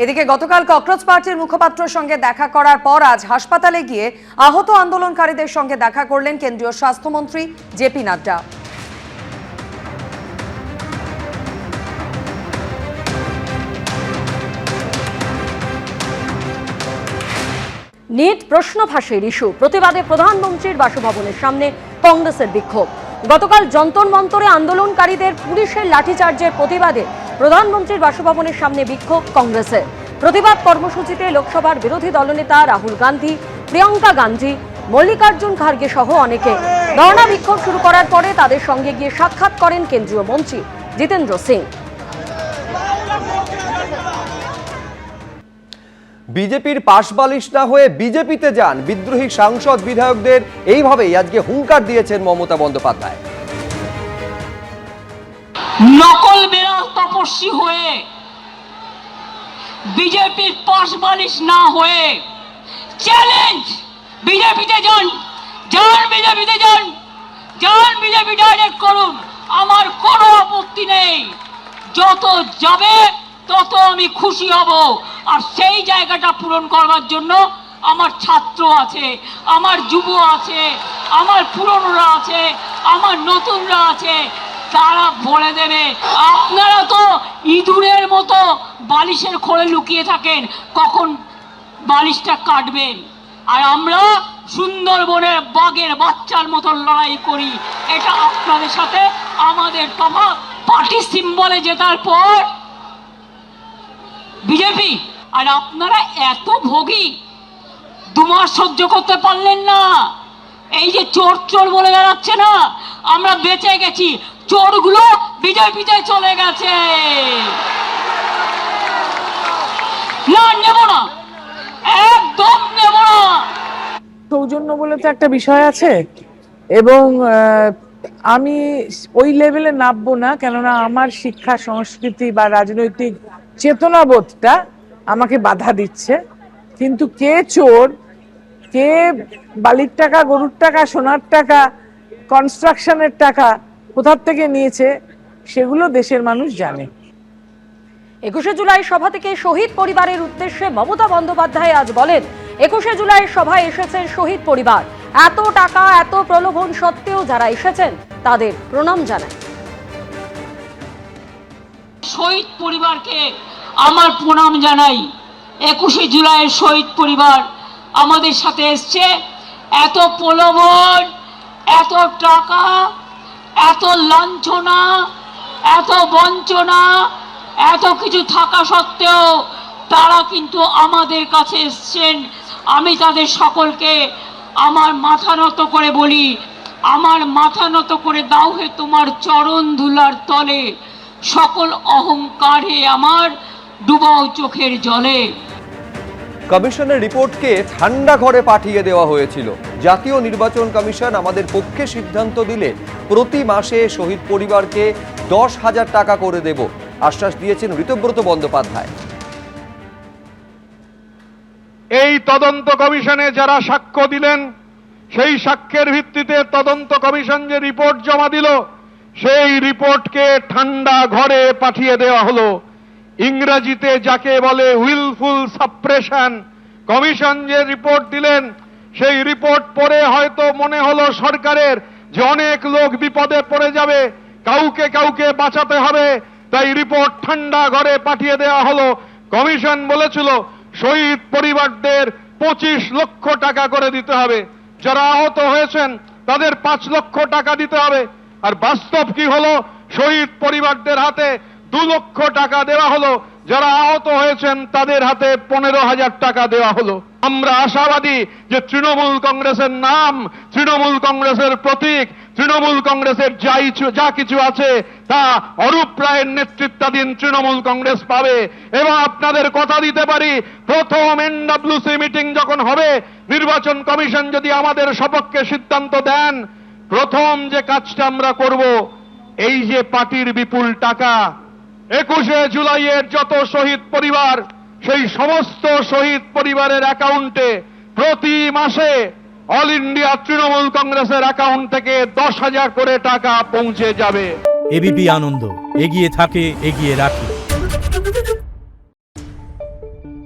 এদিকে গতকাল ককরোচ পার্টির মুখপাত্রের সঙ্গে দেখা করার পর আজ হাসপাতালে গিয়ে আহত আন্দোলনকারীদের সঙ্গে দেখা করলেন কেন্দ্রীয় স্বাস্থ্যমন্ত্রী জেপি নাড্ডা। নিট প্রশ্ন ফাঁসের ইস্যু প্রতিবাদে প্রধানমন্ত্রীর বাসভবনের সামনে কংগ্রেসের বিক্ষোভ। গতকাল যন্তর মন্তরে আন্দোলনকারীদের পুলিশের লাঠিচার্জের প্রতিবাদে প্রধানমন্ত্রীর বাসভবনের সামনে বিক্ষোভ কংগ্রেসের। প্রতিবাদ কর্মসূচিতে লোকসভার বিরোধী দলনেতা রাহুল গান্ধী, প্রিয়াঙ্কা গান্ধী, মল্লিকার্জুন খার্গে সহ অনেকে। ধর্ণা বিক্ষোভ শুরু করার পরে তাদের সঙ্গে গিয়ে সাক্ষাৎ করেন কেন্দ্রীয় মন্ত্রী জিতেন্দ্র সিং। বিজেপির পাশবালিশ না হয়ে বিজেপিতে যান, বিদ্রোহী সাংসদ বিধায়কদের এইভাবেই আজকে হুঙ্কার দিয়েছেন মমতা বন্দ্যোপাধ্যায়। নকল বেরাল তপস্বী হয়ে বিজেপির পাশবালিশ না হয়ে চ্যালেঞ্জ, বিজেপিতে যান, যান বিজেপিতে যান, যান বিজেপি ডাইরেক্ট করুন, আমার কোনো আপত্তি নেই। যত যাবে তত আমি খুশি হব। আর সেই জায়গাটা পূরণ করবার জন্য আমার ছাত্র আছে, আমার যুব আছে, আমার পুরনোরা আছে, আমার নতুনরা আছে, তারা বলে দেবে। আপনারা তো ইঁদুরের মতো বালিশের খোলে লুকিয়ে থাকেন, কখন বালিশটা কাটবেন। আর আমরা সুন্দরবনের বাঘের বাচ্চার মতো লড়াই করি। এটা আপনাদের সাথে আমাদের তফাৎ। পার্টি সিম্বলে জেতার পর বিজেপি, আর আপনারা এত ভোগী, 2 মাস সহ্য করতে পারলেন না। এই যে চোর চোর বলে বেড়াচ্ছে না, আমরা বেঁচে গেছি, চোরগুলো বিজেপিতে চলে গেছে। না, নেব না, একদম নেব না। সৌজন্য বলে তো একটা বিষয় আছে, এবং আমি ওই লেভেলে নামবো না, কেননা আমার শিক্ষা, সংস্কৃতি বা রাজনৈতিক চেতনাবোধটা আমাকে বাধা দিচ্ছে। কিন্তু কে চোর, কে বালির টাকা, গরুর টাকা, সোনার টাকা, কনস্ট্রাকশনের টাকা কোথার থেকে নিয়েছে, সেগুলো দেশের মানুষ জানে। 21শে জুলাই সভা থেকে শহীদ পরিবারের উদ্দেশ্যে মমতা বন্দ্যোপাধ্যায় আজ বলেন, 21শে জুলাই সভায় এসেছেন শহীদ পরিবার। এত টাকা, এত প্রলোভন সত্ত্বেও যারা এসেছেন তাদের প্রণাম জানায়। শহীদ পরিবারকে আমার প্রণাম জানাই। 21শে জুলাইয়ের শহীদ পরিবার আমাদের সাথে এসছে। এত প্রলোভন, এত টাকা, এত লাঞ্ছনা, এত বঞ্চনা, এত কিছু থাকা সত্ত্বেও তারা কিন্তু আমাদের কাছে এসছেন। আমি তাদের সকলকে আমার মাথা নত করে বলি, আমার মাথা নত করে দাও হে তোমার চরণ ধুলার তলে, সকল অহংকারে আমার ডুবাও চোখের জলে। কমিশনের রিপোর্টকে ঠান্ডা ঘরে পাঠিয়ে দেওয়া হয়েছিল। জাতীয় নির্বাচন কমিশন আমাদের পক্ষে সিদ্ধান্ত দিলে প্রতি মাসে শহীদ পরিবারকে 10,000 টাকা করে দেব, আশ্বাস দিয়েছেন ঋতব্রত বন্দ্যোপাধ্যায়। এই তদন্ত কমিশনে যারা সাক্ষ্য দিলেন, সেই সাক্ষ্যের ভিত্তিতে তদন্ত কমিশন যে রিপোর্ট জমা দিল, সেই রিপোর্টকে ঠান্ডা ঘরে পাঠিয়ে দেওয়া হলো। ইংরেজিতে যাকে বলে উইলফুল সাপ্রেশন। কমিশন যে রিপোর্ট দিলেন, সেই রিপোর্ট পড়ে হয়তো মনে হলো সরকারের যে অনেক লোক বিপদে পড়ে যাবে, কাউকে কাউকে বাঁচাতে হবে, তাই রিপোর্ট ঠান্ডা ঘরে পাঠিয়ে দেওয়া হলো। কমিশন বলেছিল শহীদ পরিবারদের 25 লক্ষ টাকা করে দিতে হবে, যারা আহত হয়েছেন তাদের 5 লক্ষ টাকা দিতে হবে। আর বাস্তব কি হলো? শহীদ পরিবারদের হাতে 2 লক্ষ টাকা দেওয়া হলো, যারা আহত হয়েছেন তাদের হাতে 15,000 টাকা দেওয়া হলো। আমরা আশাবাদী যে তৃণমূল কংগ্রেসের নাম, তৃণমূল কংগ্রেসের প্রতীক, তৃণমূল কংগ্রেসের যা কিছু আছে তা অরূপ রায়ের নেতৃত্বাধীন তৃণমূল কংগ্রেস পাবে। এবং আপনাদের কথা দিতে পারি, প্রথম এনডব্লিউসি মিটিং যখন হবে, নির্বাচন কমিশন যদি আমাদের সপক্ষে সিদ্ধান্ত দেন, প্রথম যে কাজটা আমরা করব, এই যে পার্টির বিপুল টাকা 21শে জুলাইয়ের যত শহীদ পরিবার, সেই সমস্ত শহীদ পরিবারের অ্যাকাউন্টে প্রতি মাসে অল ইন্ডিয়া তৃণমূল কংগ্রেসের অ্যাকাউন্ট থেকে 10,000 করে টাকা পৌঁছে যাবে। এবিপি আনন্দ, এগিয়ে থাকে, এগিয়ে রাখে। Thank you.